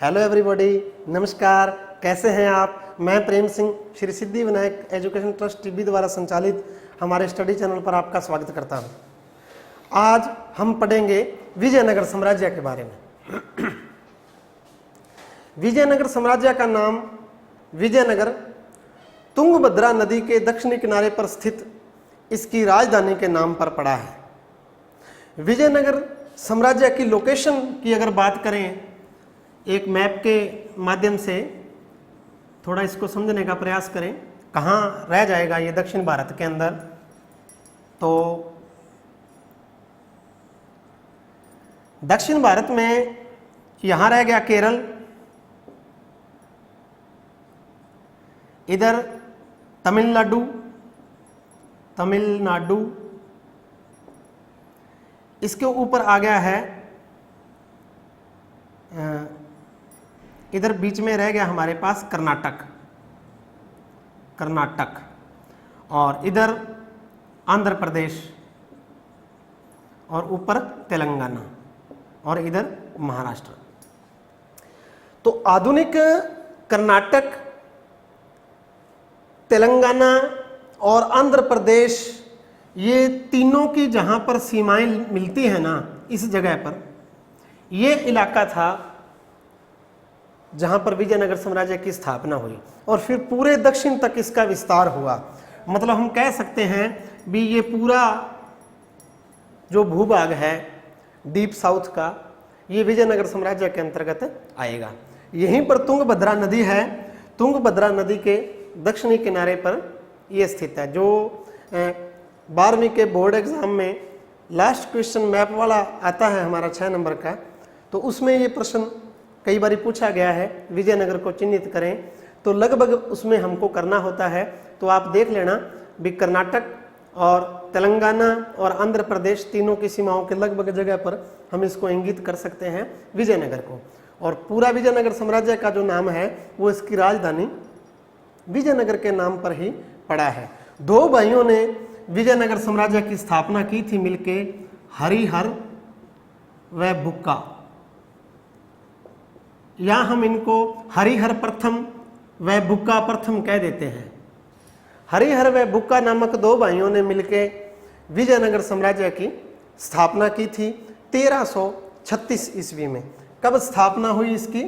Hello everybody, नमस्कार। कैसे हैं आप? मैं Prem Singh Shri Siddhi Vinayak education trust TB द्वारा संचालित हमारे स्टडी चैनल पर आपका स्वागत करता हूं। आज हम पढ़ेंगे विजयनगर साम्राज्य के बारे में। विजयनगर साम्राज्य का नाम विजयनगर तुंगभद्रा नदी के दक्षिणी किनारे पर स्थित इसकी राजधानी के नाम पर पड़ा है। विजयनगर साम्राज्य की लोकेशन की अगर बात करें, एक मैप के माध्यम से थोड़ा इसको समझने का प्रयास करें, कहाँ रह जाएगा ये दक्षिण भारत के अंदर। तो दक्षिण भारत में यहाँ रह गया केरल, इधर तमिलनाडु, इसके ऊपर आ गया है, इधर बीच में रह गया हमारे पास कर्नाटक, और इधर आंध्र प्रदेश, और ऊपर तेलंगाना, और इधर महाराष्ट्र। तो आधुनिक कर्नाटक, तेलंगाना और आंध्र प्रदेश, ये तीनों की जहां पर सीमाएं मिलती हैं ना, इस जगह पर ये इलाका था जहां पर विजयनगर साम्राज्य की स्थापना हुई, और फिर पूरे दक्षिण तक इसका विस्तार हुआ। मतलब हम कह सकते हैं भी ये पूरा जो भूभाग है डीप साउथ का, ये विजयनगर साम्राज्य के अंतर्गत आएगा। यहीं पर तुंगभद्रा नदी है, तुंगभद्रा नदी के दक्षिणी किनारे पर ये स्थित है। जो 12वीं के बोर्ड एग्जाम में लास्ट क्वेश्चन मैप वाला आता है हमारा 6 नंबर का, तो उसमें ये प्रश्न कई बार पूछा गया है, विजयनगर को चिन्हित करें, तो लगभग उसमें हमको करना होता है। तो आप देख लेना भी कर्नाटक और तेलंगाना और आंध्र प्रदेश तीनों की सीमाओं के लगभग जगह पर हम इसको इंगित कर सकते हैं विजयनगर को। और पूरा विजयनगर साम्राज्य का जो नाम है वो इसकी राजधानी विजयनगर के नाम पर ही पड़ा है। 2 भाइयों ने विजयनगर साम्राज्य की स्थापना की थी मिलके, हरिहर व बुक्का, या हम इनको हरिहर प्रथम व बुक्का प्रथम कह देते हैं। हरिहर व बुक्का नामक 2 भाइयों ने मिलकर विजयनगर साम्राज्य की स्थापना की थी 1336 ईस्वी में। कब स्थापना हुई इसकी?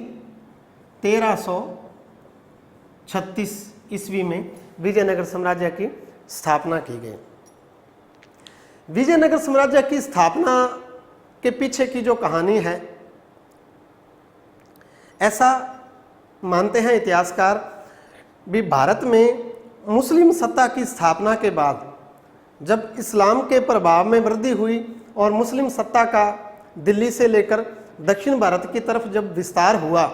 1336 ईस्वी में विजयनगर साम्राज्य की स्थापना की गई। विजयनगर साम्राज्य की स्थापना के पीछे की जो कहानी है, ऐसा मानते हैं इतिहासकार भी, भारत में मुस्लिम सत्ता की स्थापना के बाद जब इस्लाम के प्रभाव में वृद्धि हुई और मुस्लिम सत्ता का दिल्ली से लेकर दक्षिण भारत की तरफ जब विस्तार हुआ,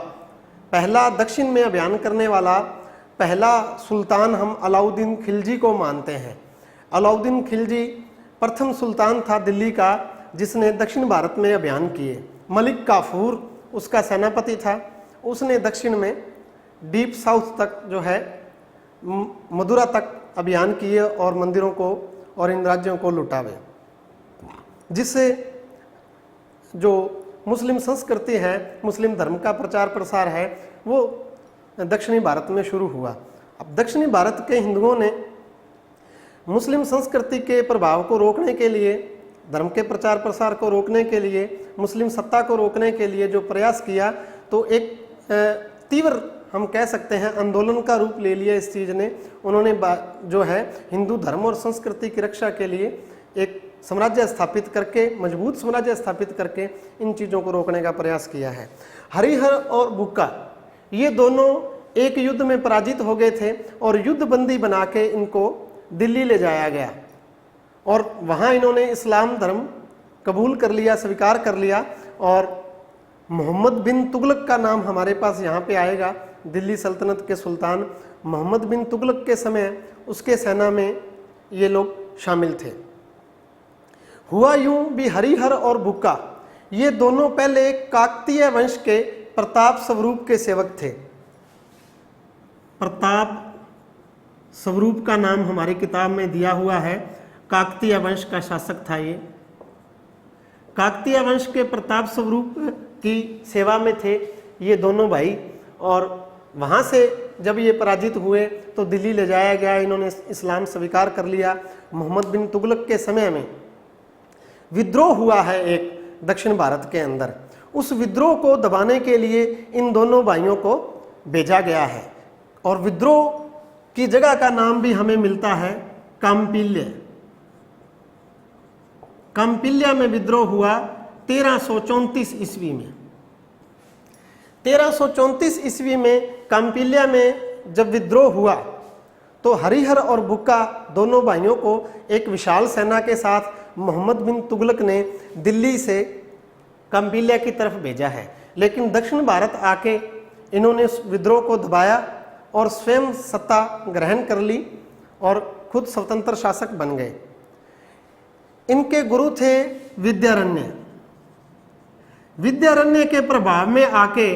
पहला दक्षिण में अभियान करने वाला पहला सुल्तान हम अलाउद्दीन खिलजी को मानते हैं। अलाउद्दीन खिलजी प्रथम सुल्तान था दिल्ली का जिसने दक्षिण भारत में अभियान किए। मलिक काफूर उसका सेनापति था। उसने दक्षिण में डीप साउथ तक जो है मदुरा तक अभियान किए और मंदिरों को और इन राज्यों को लुटावे, जिससे जो मुस्लिम संस्कृति है, मुस्लिम धर्म का प्रचार प्रसार है, वो दक्षिणी भारत में शुरू हुआ। अब दक्षिणी भारत के हिंदुओं ने मुस्लिम संस्कृति के प्रभाव को रोकने के लिए, धर्म के प्रचार प्रसार को रोकने के लिए, मुस्लिम सत्ता को रोकने के लिए जो प्रयास किया, तो एक तीव्र हम कह सकते हैं आंदोलन का रूप ले लिया इस चीज़ ने। उन्होंने जो है हिंदू धर्म और संस्कृति की रक्षा के लिए एक साम्राज्य स्थापित करके, मजबूत साम्राज्य स्थापित करके इन चीज़ों को रोकने का प्रयास किया है। हरिहर और बुक्का ये दोनों एक युद्ध में पराजित हो गए थे और युद्धबंदी बना के इनको दिल्ली ले जाया गया, और वहाँ इन्होंने इस्लाम धर्म कबूल कर लिया, स्वीकार कर लिया। और मोहम्मद बिन तुगलक का नाम हमारे पास यहाँ पे आएगा। दिल्ली सल्तनत के सुल्तान मोहम्मद बिन तुगलक के समय उसके सेना में ये लोग शामिल थे। हुआ यूं भी, हरिहर और बुक्का ये दोनों पहले काकतीय वंश के प्रताप स्वरूप के सेवक थे। प्रताप स्वरूप का नाम हमारी किताब में दिया हुआ है, काकतीय वंश का शासक था ये। काकतीय वंश के प्रताप स्वरूप की सेवा में थे। ये दोनों भाई, और वहाँ से जब ये पराजित हुए तो दिल्ली ले जाया गया, इन्होंने इस्लाम स्वीकार कर लिया। मोहम्मद बिन तुगलक के समय में विद्रोह हुआ है एक दक्षिण भारत के अंदर, उस विद्रोह को दबाने के लिए इन दोनों भाइयों को भेजा गया है, और विद्रोह की जगह का नाम भी हमें मिलता है काम्पिल्य। काम्पिल्य में विद्रोह हुआ 1334 ईस्वी में। 1334 ईस्वी में काम्पिल्य में जब विद्रोह हुआ तो हरिहर और बुक्का दोनों भाइयों को एक विशाल सेना के साथ मोहम्मद बिन तुगलक ने दिल्ली से काम्पिल्य की तरफ भेजा है, लेकिन दक्षिण भारत आके इन्होंने उस विद्रोह को दबाया और स्वयं सत्ता ग्रहण कर ली और खुद स्वतंत्र शासक बन गए। इनके गुरु थे विद्यारण्य। विद्यारण्य के प्रभाव में आके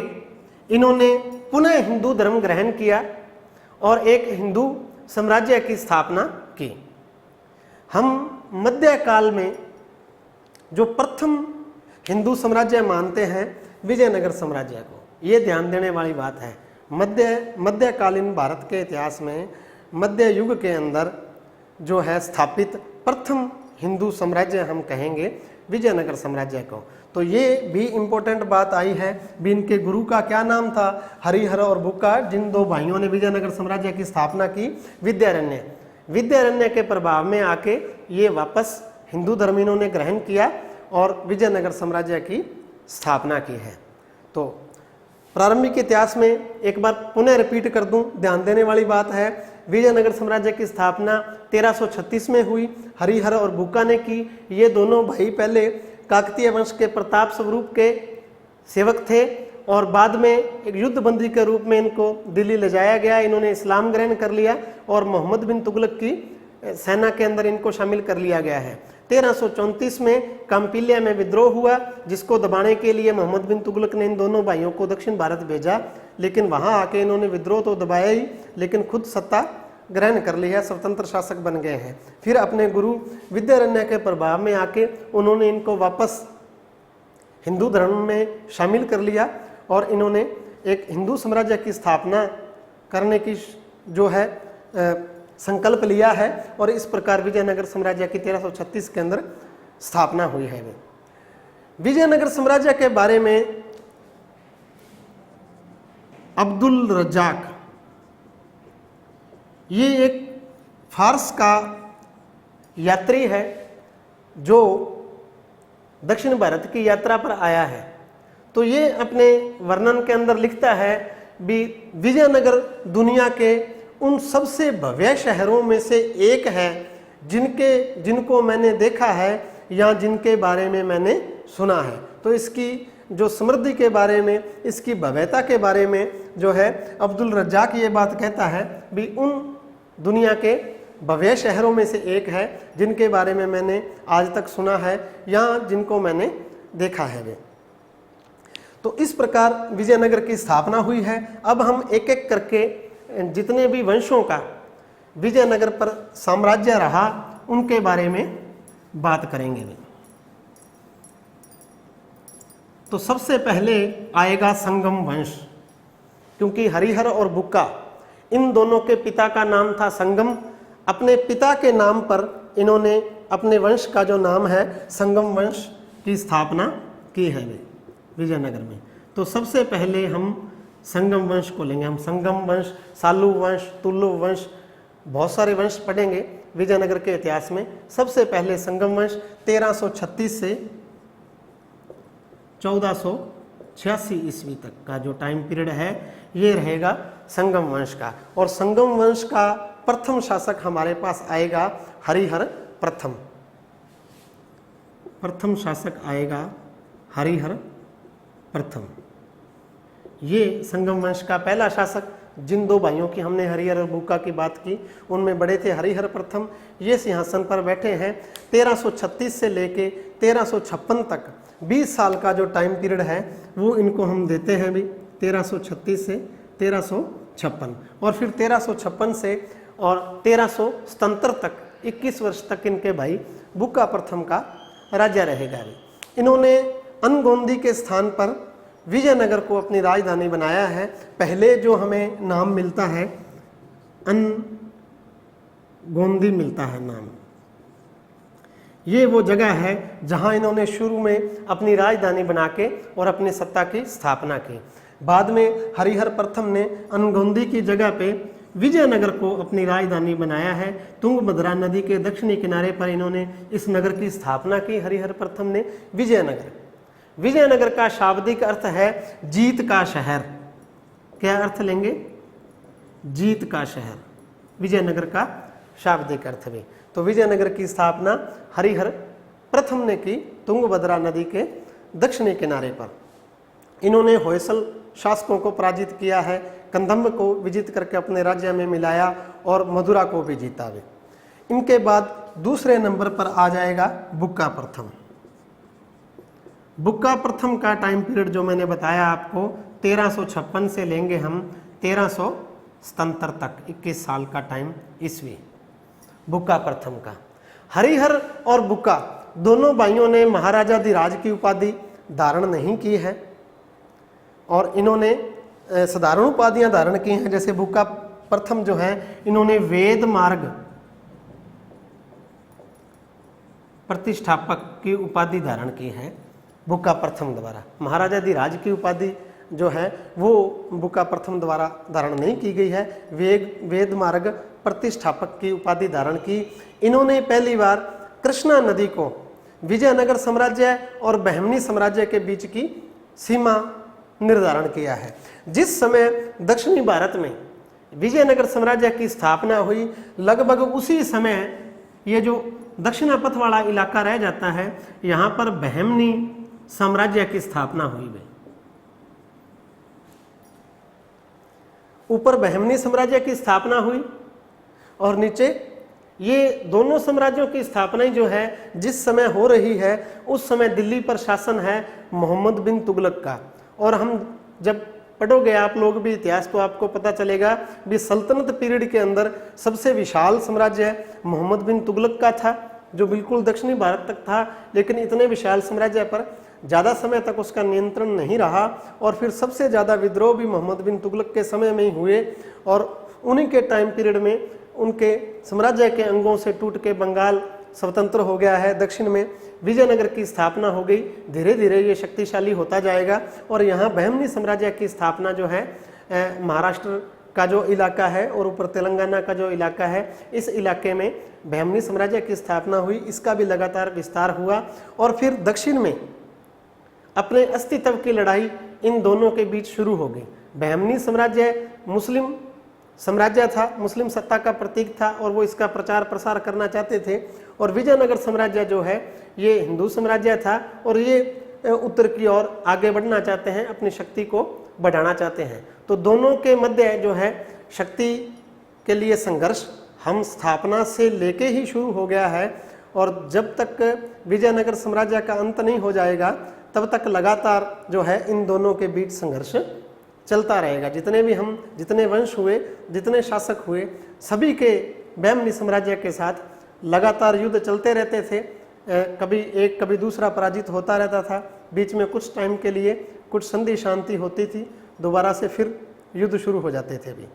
इन्होंने पुनः हिंदू धर्म ग्रहण किया और एक हिंदू साम्राज्य की स्थापना की। हम मध्यकाल में जो प्रथम हिंदू साम्राज्य मानते हैं विजयनगर साम्राज्य को, ये ध्यान देने वाली बात है। मध्यकालीन भारत के इतिहास में मध्य युग के अंदर जो है स्थापित प्रथम हिंदू साम्राज्य हम कहेंगे विजयनगर साम्राज्य को। तो ये भी इम्पोर्टेंट बात आई है भी, इनके गुरु का क्या नाम था? हरिहर और बुक्का, जिन दो भाइयों ने विजयनगर साम्राज्य की स्थापना की। विद्यारण्य के प्रभाव में आके ये वापस हिंदू धर्म इन्होंने ग्रहण किया और विजयनगर साम्राज्य की स्थापना की है। तो प्रारंभिक इतिहास में एक बार पुनः रिपीट कर दूं, ध्यान देने वाली बात है, विजयनगर साम्राज्य की स्थापना 1336 में हुई, हरिहर और बुक्का ने की। ये दोनों भाई पहले काकतीय वंश के प्रताप स्वरूप के सेवक थे और बाद में एक युद्धबंदी के रूप में इनको दिल्ली ले जाया गया। इन्होंने इस्लाम ग्रहण कर लिया और मोहम्मद बिन तुगलक की सेना के अंदर इनको शामिल कर लिया गया है। 1334 में काम्पिल्य में विद्रोह हुआ, जिसको दबाने के लिए मोहम्मद बिन तुगलक ने इन दोनों भाइयों को दक्षिण भारत भेजा, लेकिन वहां आके इन्होंने विद्रोह तो दबाया ही, लेकिन खुद सत्ता ग्रहण कर लिया, स्वतंत्र शासक बन गए हैं। फिर अपने गुरु विद्यारण्य के प्रभाव में आके उन्होंने इनको वापस हिंदू धर्म में शामिल कर लिया और इन्होंने एक हिंदू साम्राज्य की स्थापना करने की जो है संकल्प लिया है और इस प्रकार विजयनगर साम्राज्य की 1336 के अंदर स्थापना हुई है। विजयनगर साम्राज्य के बारे में अब्दुल रज्जाक, ये एक फारस का यात्री है जो दक्षिण भारत की यात्रा पर आया है। तो ये अपने वर्णन के अंदर लिखता है भी विजयनगर दुनिया के उन सबसे भव्य शहरों में से एक है जिनको मैंने देखा है या जिनके बारे में मैंने सुना है। तो इसकी जो समृद्धि के बारे में, इसकी भव्यता के बारे में जो है अब्दुल रज्जाक ये बात कहता है भी उन दुनिया के भव्य शहरों में से एक है जिनके बारे में मैंने आज तक सुना है या जिनको मैंने देखा है वे। तो इस प्रकार विजयनगर की स्थापना हुई है। अब हम एक एक करके जितने भी वंशों का विजयनगर पर साम्राज्य रहा उनके बारे में बात करेंगे। तो सबसे पहले आएगा संगम वंश, क्योंकि हरिहर और बुक्का इन दोनों के पिता का नाम था संगम। अपने पिता के नाम पर इन्होंने अपने वंश का जो नाम है संगम वंश की स्थापना की है विजयनगर में। तो सबसे पहले हम संगम वंश को लेंगे। हम संगम वंश, सालू वंश, तुलु वंश, बहुत सारे वंश पढ़ेंगे विजयनगर के इतिहास में। सबसे पहले संगम वंश 1336 से 1486 ईस्वी तक का जो टाइम पीरियड है ये रहेगा संगम वंश का। और संगम वंश का प्रथम शासक हमारे पास आएगा हरिहर प्रथम। प्रथम शासक आएगा हरिहर प्रथम। ये संगम वंश का पहला शासक। जिन दो भाइयों की हमने हरिहर और बुक्का की बात की उनमें बड़े थे हरिहर प्रथम। ये सिंहासन पर बैठे हैं 1336 से लेके 1356 तक 20 साल का जो टाइम पीरियड है वो इनको हम देते हैं भी 1336 से 1356 और फिर 1356 से और 1377 तक 21 वर्ष तक इनके भाई बुक्का प्रथम का राज्य रहेगा। इन्होंने अनगोंदी के स्थान पर विजयनगर को अपनी राजधानी बनाया है। पहले जो हमें नाम मिलता है अनगोंदी मिलता है नाम, ये वो जगह है जहां इन्होंने शुरू में अपनी राजधानी बना के और अपनी सत्ता की स्थापना की। बाद में हरिहर प्रथम ने अनगोंदी की जगह पे विजयनगर को अपनी राजधानी बनाया है। तुंगभद्रा नदी के दक्षिणी किनारे पर इन्होंने इस नगर की स्थापना की हरिहर प्रथम ने, विजयनगर। विजयनगर का शाब्दिक अर्थ है जीत का शहर। क्या अर्थ लेंगे? जीत का शहर, विजयनगर का शाब्दिक अर्थ भी। तो विजयनगर की स्थापना हरिहर प्रथम ने की तुंगभद्रा नदी के दक्षिणी किनारे पर। इन्होंने होयसल शासकों को पराजित किया है, कंदम्ब को विजित करके अपने राज्य में मिलाया और मदुरा को भी जीता भी। इनके बाद दूसरे नंबर पर आ जाएगा बुक्का प्रथम। बुक्का प्रथम का टाइम पीरियड जो मैंने बताया आपको 1356 से लेंगे हम 1377 तक, 21 साल का टाइम ईस्वी बुक्का प्रथम का। हरिहर और बुक्का दोनों भाइयों ने महाराजाधिराज की उपाधि धारण नहीं की है और इन्होंने साधारण उपाधियां धारण की हैं। जैसे बुक्का प्रथम जो है इन्होंने वेद मार्ग प्रतिष्ठापक की उपाधि धारण की है बुक्का प्रथम द्वारा। महाराजाधिराज की उपाधि जो है वो बुक्का प्रथम द्वारा धारण नहीं की गई है, वेद मार्ग प्रतिष्ठापक की उपाधि धारण की। इन्होंने पहली बार कृष्णा नदी को विजयनगर साम्राज्य और बहमनी साम्राज्य के बीच की सीमा निर्धारण किया है। जिस समय दक्षिणी भारत में विजयनगर साम्राज्य की स्थापना हुई, लगभग उसी समय ये जो दक्षिणापथ वाला इलाका रह जाता है, यहाँ पर बहमनी साम्राज्य की स्थापना हुई है। ऊपर बहमनी साम्राज्य की स्थापना हुई और नीचे ये दोनों साम्राज्यों की स्थापना जो है जिस समय हो रही है उस समय दिल्ली पर शासन है मोहम्मद बिन तुगलक का। और हम जब पढ़ोगे आप लोग भी इतिहास तो आपको पता चलेगा भी सल्तनत पीरियड के अंदर सबसे विशाल साम्राज्य मोहम्मद बिन तुगलक का था, जो बिल्कुल दक्षिणी भारत तक था। लेकिन इतने विशाल साम्राज्य पर ज़्यादा समय तक उसका नियंत्रण नहीं रहा और फिर सबसे ज़्यादा विद्रोह भी मोहम्मद बिन तुगलक के समय में ही हुए और उन्हीं के टाइम पीरियड में उनके साम्राज्य के अंगों से टूट के बंगाल स्वतंत्र हो गया है। दक्षिण में विजयनगर की स्थापना हो गई, धीरे धीरे ये शक्तिशाली होता जाएगा और यहाँ बहमनी साम्राज्य की स्थापना जो है महाराष्ट्र का जो इलाका है और ऊपर तेलंगाना का जो इलाका है, इस इलाके में बहमनी साम्राज्य की स्थापना हुई। इसका भी लगातार विस्तार हुआ और फिर दक्षिण में अपने अस्तित्व की लड़ाई इन दोनों के बीच शुरू हो गई। बहमनी साम्राज्य मुस्लिम साम्राज्य था, मुस्लिम सत्ता का प्रतीक था और वो इसका प्रचार प्रसार करना चाहते थे। और विजयनगर साम्राज्य जो है ये हिंदू साम्राज्य था और ये उत्तर की ओर आगे बढ़ना चाहते हैं, अपनी शक्ति को बढ़ाना चाहते हैं। तो दोनों के मध्य जो है शक्ति के लिए संघर्ष हम स्थापना से लेके ही शुरू हो गया है और जब तक विजयनगर साम्राज्य का अंत नहीं हो जाएगा तब तक लगातार जो है इन दोनों के बीच संघर्ष चलता रहेगा। जितने वंश हुए, जितने शासक हुए, सभी के बहमनी साम्राज्य के साथ लगातार युद्ध चलते रहते थे। कभी एक कभी दूसरा पराजित होता रहता था, बीच में कुछ टाइम के लिए कुछ संधि शांति होती थी, दोबारा से फिर युद्ध शुरू हो जाते थे भी।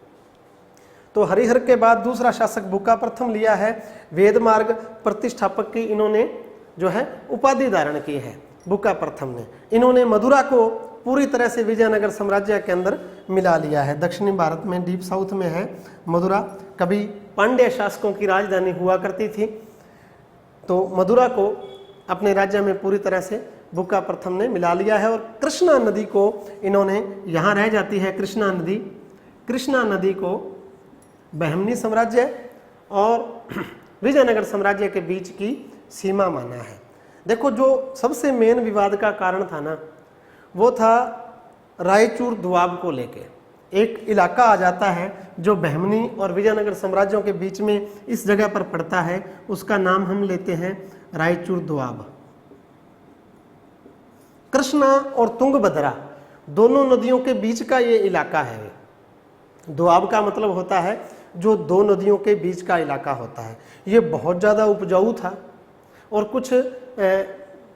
तो हरिहर के बाद दूसरा शासक बुक्का प्रथम लिया है। वेद मार्ग प्रतिष्ठापक की इन्होंने जो है उपाधि धारण की है बुक्का प्रथम ने। इन्होंने मदुरा को पूरी तरह से विजयनगर साम्राज्य के अंदर मिला लिया है। दक्षिणी भारत में डीप साउथ में है मदुरा, कभी पांड्य शासकों की राजधानी हुआ करती थी। तो मदुरा को अपने राज्य में पूरी तरह से बुक्का प्रथम ने मिला लिया है और कृष्णा नदी को इन्होंने, यहाँ रह जाती है कृष्णा नदी को बहमनी साम्राज्य और विजयनगर साम्राज्य के बीच की सीमा माना है। देखो जो सबसे मेन विवाद का कारण था ना, वो था रायचूर दुआब को लेके। एक इलाका आ जाता है जो बहमनी और विजयनगर साम्राज्यों के बीच में इस जगह पर पड़ता है, उसका नाम हम लेते हैं रायचूर दुआब। कृष्णा और तुंगभद्रा दोनों नदियों के बीच का ये इलाका है। दुआब का मतलब होता है जो दो नदियों के बीच का इलाका होता है। ये बहुत ज़्यादा उपजाऊ था और कुछ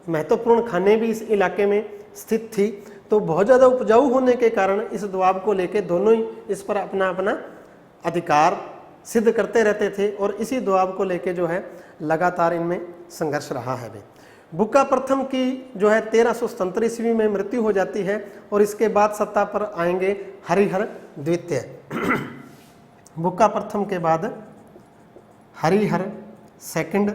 महत्वपूर्ण खाने भी इस इलाके में स्थित थी। तो बहुत ज़्यादा उपजाऊ होने के कारण इस दोआब को लेके दोनों ही इस पर अपना अपना अधिकार सिद्ध करते रहते थे और इसी दोआब को लेके जो है लगातार इनमें संघर्ष रहा है भी। बुक्का प्रथम की जो है 1377 ईस्वी में मृत्यु हो जाती है और इसके बाद सत्ता पर आएंगे हरिहर द्वितीय। बुक्का प्रथम के बाद हरिहर सेकंड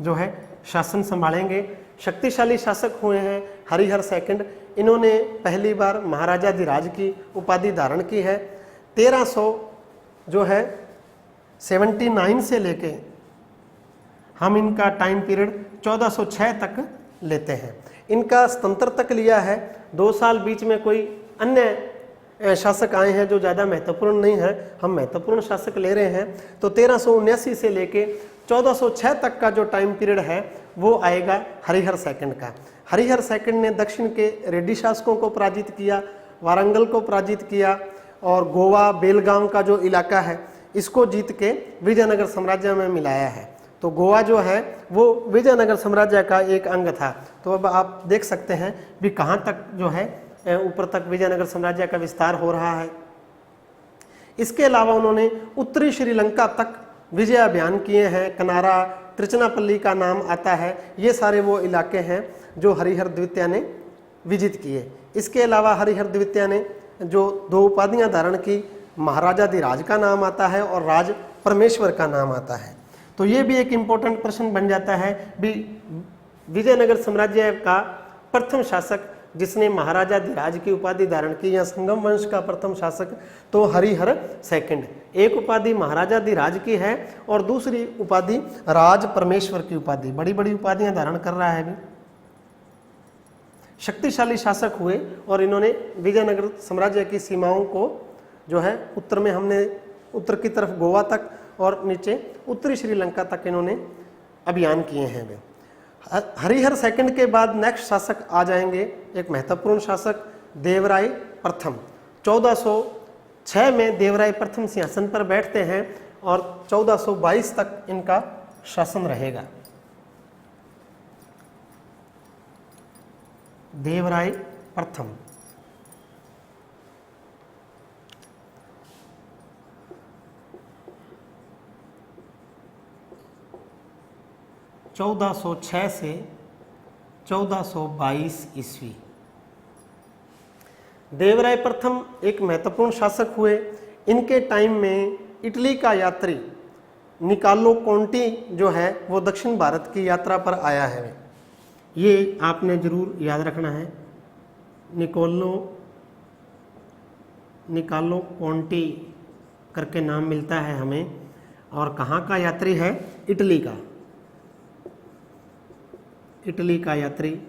जो है शासन संभालेंगे। शक्तिशाली शासक हुए हैं हरिहर सेकंड। इन्होंने पहली बार महाराजाधिराज की उपाधि धारण की है। 1300 जो है 79 से लेके हम इनका टाइम पीरियड 1406 तक लेते हैं। इनका स्वतंत्र तक लिया है। 2 साल बीच में कोई अन्य शासक आए हैं जो ज़्यादा महत्वपूर्ण नहीं है, हम महत्वपूर्ण शासक ले रहे हैं। तो 1379 से लेके 1406 तक का जो टाइम पीरियड है वो आएगा हरिहर सेकंड का। हरिहर सेकंड ने दक्षिण के रेड्डी शासकों को पराजित किया, वारंगल को पराजित किया और गोवा बेलगांव का जो इलाका है इसको जीत के विजयनगर साम्राज्य में मिलाया है। तो गोवा जो है वो विजयनगर साम्राज्य का एक अंग था। तो अब आप देख सकते हैं भी कहाँ तक जो है ऊपर तक विजयनगर साम्राज्य का विस्तार हो रहा है। इसके अलावा उन्होंने उत्तरी श्रीलंका तक विजय अभियान किए हैं। कनारा, त्रिचनापल्ली का नाम आता है। ये सारे वो इलाके हैं जो हरिहर द्वितीय ने विजित किए। इसके अलावा हरिहर द्वितीय ने जो 2 उपाधियां धारण की, महाराजाधिराज का नाम आता है और राज परमेश्वर का नाम आता है। तो ये भी एक इम्पोर्टेंट प्रश्न बन जाता है भी विजयनगर साम्राज्य का प्रथम शासक जिसने महाराजाधिराज की उपाधि धारण की या संगम वंश का प्रथम शासक तो हरिहर सेकंड। एक उपाधि महाराजाधिराज की है और दूसरी उपाधि राज परमेश्वर की उपाधि। बड़ी बड़ी उपाधियां धारण कर रहा है भी। शक्तिशाली शासक हुए और इन्होंने विजयनगर साम्राज्य की सीमाओं को जो है उत्तर में हमने उत्तर की तरफ गोवा तक और नीचे उत्तरी श्रीलंका तक इन्होंने अभियान किए हैं वे। हरिहर सेकंड के बाद नेक्स्ट शासक आ जाएंगे एक महत्वपूर्ण शासक देवराय प्रथम। 1406 में देवराय प्रथम सिंहासन पर बैठते हैं और 1422 तक इनका शासन रहेगा। देवराय प्रथम 1406 से 1422 ईस्वी। देवराय प्रथम एक महत्वपूर्ण शासक हुए। इनके टाइम में इटली का यात्री निकालो कोंटी जो है वो दक्षिण भारत की यात्रा पर आया है। ये आपने जरूर याद रखना है। निकालो कोंटी करके नाम मिलता है हमें। और कहाँ का यात्री है? इटली का। इटली का यात्री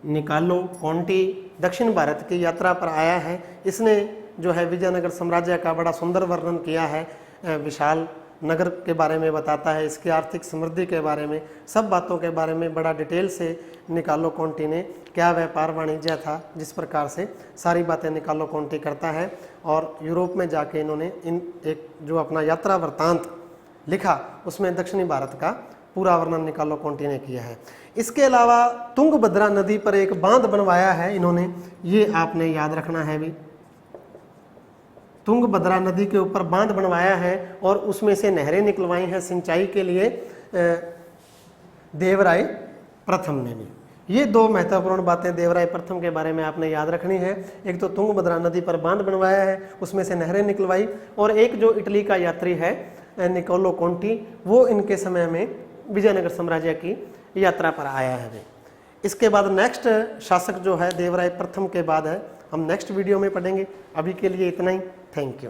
निकालो कोंटी दक्षिण भारत की यात्रा पर आया है। इसने जो है विजयनगर साम्राज्य का बड़ा सुंदर वर्णन किया है। विशाल नगर के बारे में बताता है, इसकी आर्थिक समृद्धि के बारे में, सब बातों के बारे में बड़ा डिटेल से निकालो कोंटी ने क्या व्यापार वाणिज्य था, जिस प्रकार से सारी बातें निकालो कोंटी करता है। और यूरोप में जाके इन्होंने एक जो अपना यात्रा वृत्तांत लिखा उसमें दक्षिणी भारत का पूरा वर्णन निकालो कोंटी ने किया है। इसके अलावा तुंगभद्रा नदी पर एक बांध बनवाया है इन्होंने, ये आपने याद रखना है भी। तुंगभद्रा नदी के ऊपर बांध बनवाया है और उसमें से नहरें निकलवाई हैं सिंचाई के लिए देवराय प्रथम ने भी। ये 2 महत्वपूर्ण बातें देवराय प्रथम के बारे में आपने याद रखनी है। एक तो तुंगभद्रा नदी पर बांध बनवाया है, उसमें से नहरें निकलवाई, और एक जो इटली का यात्री है निकोलो कोंटी, वो इनके समय में विजयनगर साम्राज्य की यात्रा पर आया है। इसके बाद नेक्स्ट शासक जो है देवराय प्रथम के बाद है, हम नेक्स्ट वीडियो में पढ़ेंगे। अभी के लिए इतना ही। Thank you.